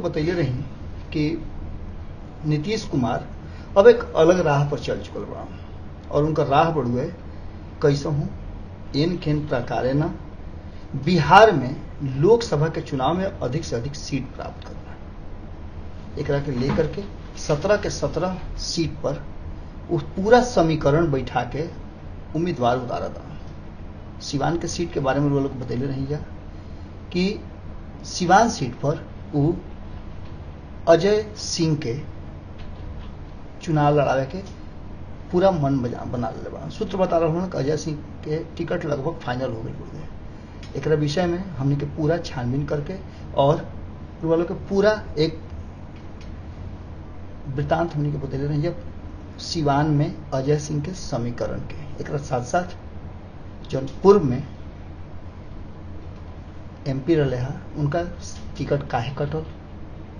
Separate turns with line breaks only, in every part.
बतैले रही कि नीतीश कुमार अब एक अलग राह पर चल चुकल बा और उनका राह बढ़ुए कैसे हूँ इन किन प्रकारे न बिहार में लोकसभा के चुनाव में अधिक से अधिक सीट प्राप्त करना एकरा के लेकर के 17 के 17 सीट पर उस पूरा समीकरण बैठा के उम्मीदवार उतारा था। सिवान के सीट के बारे में वो लोग बतैले रही जा कि सिवान सीट पर वो अजय सिंह के चुनाव लड़ावे के पूरा मन बना ले बा। सूत्र बता रहा हूँ कि अजय सिंह के टिकट लगभग फाइनल हो गई। एक विषय में हमने के पूरा छानबीन करके और वालों के पूरा एक वृतांत हमने के बतैले रही है सिवान में अजय सिंह के समीकरण के। एक साथ साथ जौन पूर्व में एमपी रहे हैं उनका टिकट काहे कटल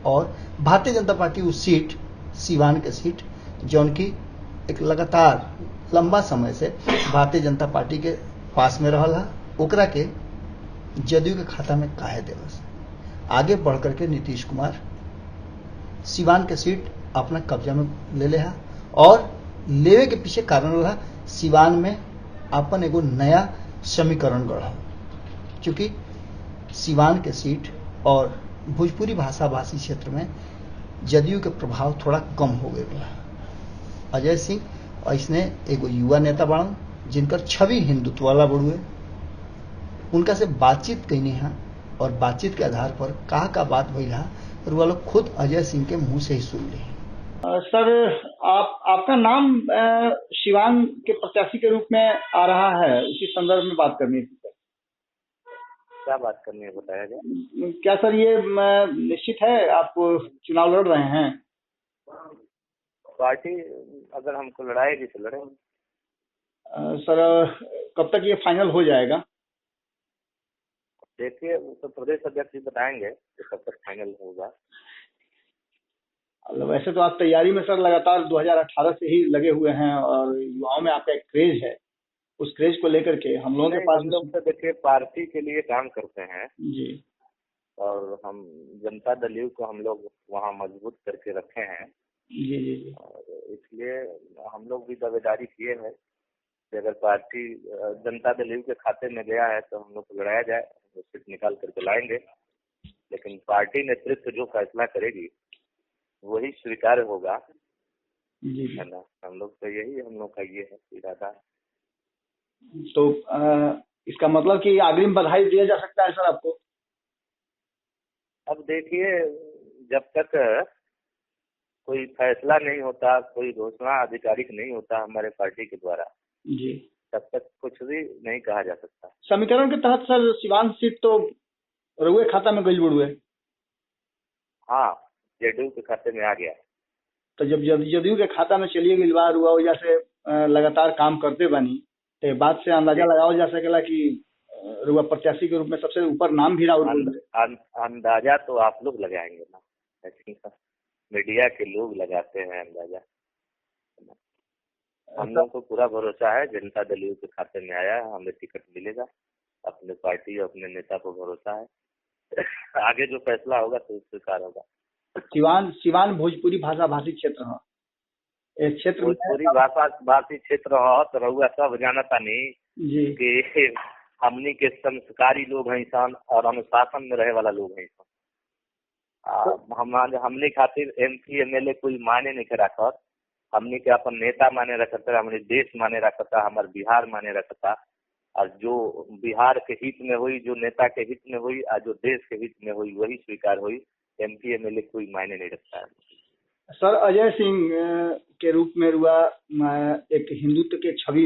और भारतीय जनता पार्टी उस सीट सिवान के सीट जौन की एक लगातार लंबा समय से भारतीय जनता पार्टी के पास में रहल है ओकरा के जदयू के खाता में काहे देवस। आगे बढ़ करके नीतीश कुमार सिवान के सीट अपना कब्जा में ले ले है और लेवे के पीछे कारण रहा सिवान में अपन एगो नया समीकरण गढ़ा क्योंकि सिवान के सीट और भोजपुरी भाषा भाषी क्षेत्र में जदयू के प्रभाव थोड़ा कम हो गया। अजय सिंह ऐसने एगो युवा नेता बड़न जिनकर छवि हिंदुत्व वाला बड़ुए उनका से बातचीत कैनी है और बातचीत के आधार पर का बात भइल है और वो लोग खुद अजय सिंह के मुंह से ही सुन ली।
सर आपका नाम सिवान के प्रत्याशी के रूप में आ रहा है, उसी संदर्भ में बात करनी थी।
क्या बात करनी है बताया जाए।
क्या सर ये निश्चित है आप चुनाव लड़ रहे हैं?
पार्टी अगर हमको लड़ाएगी तो लड़ेंगे।
सर कब तक ये फाइनल हो जाएगा?
देखिए वो तो प्रदेश अध्यक्ष जी बताएंगे कि कब तक फाइनल होगा।
वैसे तो आप तैयारी में सर लगातार 2018 से ही लगे हुए हैं और युवाओं में आपका एक क्रेज है, उस क्रेज को लेकर के हम लोगों के पास
हम लोग तो देखिए पार्टी के लिए काम करते हैं
जी
और हम जनता दल यू को हम लोग वहाँ मजबूत करके रखे हैं
जी जी जी
और इसलिए हम लोग भी दावेदारी किए हैं कि अगर पार्टी जनता दल यू के खाते में गया है तो हम लोग को लड़ाया जाए, तो सीट निकाल करके लाएंगे। लेकिन पार्टी नेतृत्व जो फैसला करेगी वही स्वीकार होगा
जी
है ना। हम लोग तो यही हम लोग का ये है इरादा।
तो इसका मतलब कि अग्रिम बधाई दिया जा सकता है सर आपको?
अब देखिए जब तक कोई फैसला नहीं होता, कोई घोषणा आधिकारिक नहीं होता हमारे पार्टी के द्वारा
जी
तब तक कुछ भी नहीं कहा जा सकता।
समीकरण के तहत सर सिवान सीट तो रउए खाता में गई बुड़ुए।
हाँ जेडीयू के खाते में आ गया।
तो जब जदयू के खाता में चलिए गिलवा हुआ वजह से लगातार काम करते बनी तो बात से अंदाजा लगाओ जा सकेला कि रुआ प्रत्याशी के रूप में सबसे ऊपर नाम भी रहा।
अंदाजा तो आप लोग लगाएंगे ना, ऐसे मीडिया के लोग लगाते हैं अंदाजा। हम लोग को पूरा भरोसा है जनता दल यू के खाते में आया है, हमें टिकट मिलेगा। अपने पार्टी और अपने नेता को भरोसा है आगे जो फैसला होगा तो स्वीकार होगा।
सिवान भोजपुरी भाषा भाषी क्षेत्र है, एक क्षेत्र
भोजपुरी भाषा भाषी क्षेत्र हो तो रहुआ सब जानता नहीं
जी
कि हमनी के संस्कारी लोग हैं सन और अनुशासन में रहे वाला लोग हैं सन। हमने खातिर एमपी एमएलए कोई माने नहीं रखत, हमने के अपन नेता माने रखता, हमने देश माने रखता, हमारे बिहार माने रखता। और जो बिहार के हित में हुई, जो नेता के हित में हुई और जो देश के हित में हुई वही स्वीकार हुई। एमपी एमएलए कोई मायने नहीं रखता है।
सर अजय सिंह के रूप में रुआ एक हिंदुत्व के छवि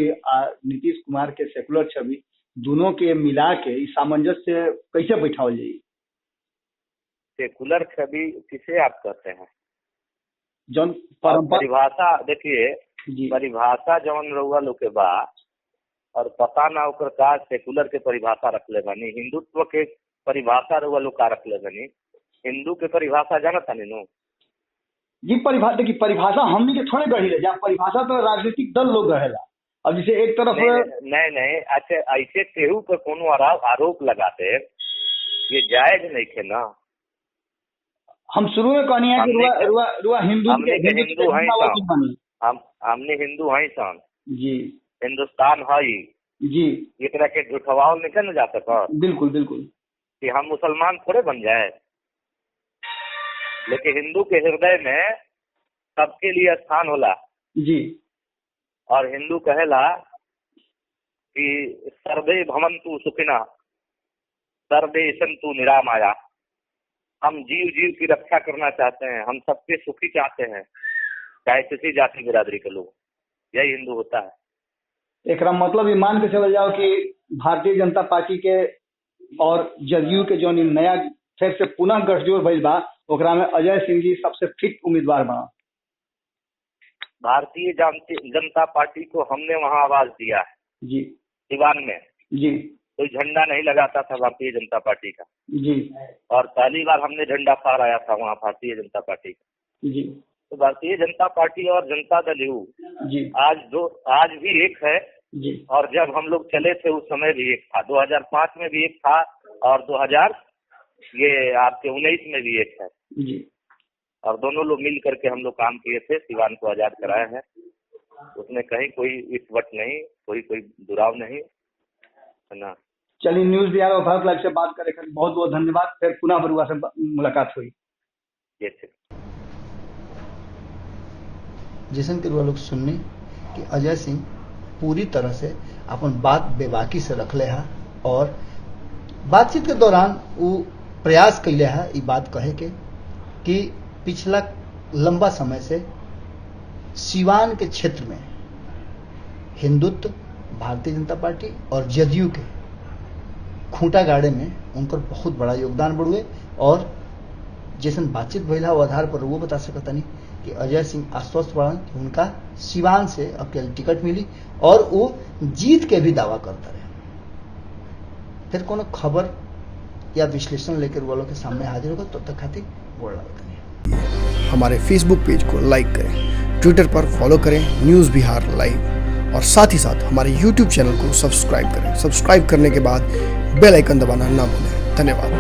नीतीश कुमार के सेकुलर छवि दोनों के मिला के इस सामंजस्य कैसे बैठाओ जाए?
सेकुलर छवि किसे आप कहते हैं?
जौन
परिभाषा देखिए, परिभाषा जौन रउआ लोग के बा और पता ना ओकर का सेकुलर के परिभाषा रख ले बनी, हिंदुत्व के परिभाषा रउआ लोग का रख ले बनी। हिंदू के परिभाषा जानता नहीं नो
जी। परिभाषा देखिए, परिभाषा हमने के थोड़े गढ़ी ले जा, परिभाषा तो राजनीतिक दल लोग रहेला। अब जैसे एक तरफ
नहीं अच्छा ऐसे केहू पर कोनो आरोप लगाते ये जायज नहीं थे ना।
हम शुरू में कहनी है कि रुआ हिंदू
हमने के हिंदू हैं
बनी।
हमने हिंदू हैं सन
जी
हिंदुस्तान है ही
जी
एकरा के झूठवाओ निकल न जा सका
बिल्कुल बिल्कुल
कि हम मुसलमान थोड़े बन जाए, लेकिन हिंदू के हृदय में सबके लिए स्थान होला
जी।
और हिंदू कहेला कि सर्वे भवन्तु सुखिनः सर्वे सन्तु निरामया। हम जीव जीव की रक्षा करना चाहते हैं, हम सबके सुखी चाहते हैं, चाहे किसी जाति बिरादरी के लोग। यही हिंदू होता है।
एक मतलब ये मान के चल जाओ कि भारतीय जनता पार्टी के और जदयू के जो नया फिर से पुनः गठजोड़ भइल बा ओकरा में अजय सिंह जी सबसे फिट उम्मीदवार बना।
भारतीय जनता पार्टी को हमने वहां आवाज दिया है
जी
सिवान में
जी।
कोई झंडा नहीं लगाता था भारतीय जनता पार्टी का
जी
और पहली बार हमने झंडा फहराया था वहाँ भारतीय जनता पार्टी का
जी।
तो भारतीय जनता पार्टी और जनता दल यू
जी
आज भी एक है
जी।
और जब हम लोग चले थे उस समय भी एक था, 2005 में भी एक था और 2019 में भी एक है
जी।
और दोनों लोग मिल करके हम लोग काम किए थे, सिवान को आजाद कराया है। उसमें कहीं कोई इटवट नहीं, कोई दुराव नहीं है ना।
चलिए न्यूज बिहार और भारत लाइव से बात करें बहुत बहुत धन्यवाद। फिर पुनः बरुआ से मुलाकात हुई।
जैसन के लोग सुनने कि अजय सिंह पूरी तरह से अपन बात बेबाकी से रखले है और बातचीत के दौरान वो प्रयास कैले है ये बात कहे के कि पिछला लंबा समय से सिवान के क्षेत्र में हिंदुत्व भारतीय जनता पार्टी और जदयू के खूंटा गाड़े में उनका बहुत बड़ा योगदान बढ़ुए और जैसन बातचीत भैला वो आधार पर वो बता सकता नहीं कि अजय सिंह आश्वस्त बढ़न कि उनका सिवान से अकेले टिकट मिली और वो जीत के भी दावा करता रहे। फिर कोनो खबर या विश्लेषण लेकर वालों के सामने हाजिर होगा तब तक खातिर बोल रहा।
हमारे फेसबुक पेज को लाइक करें, ट्विटर पर फॉलो करें न्यूज़ बिहार लाइव और साथ ही साथ हमारे यूट्यूब चैनल को सब्सक्राइब करें। सब्सक्राइब करने के बाद बेल आइकन दबाना ना भूलें। धन्यवाद।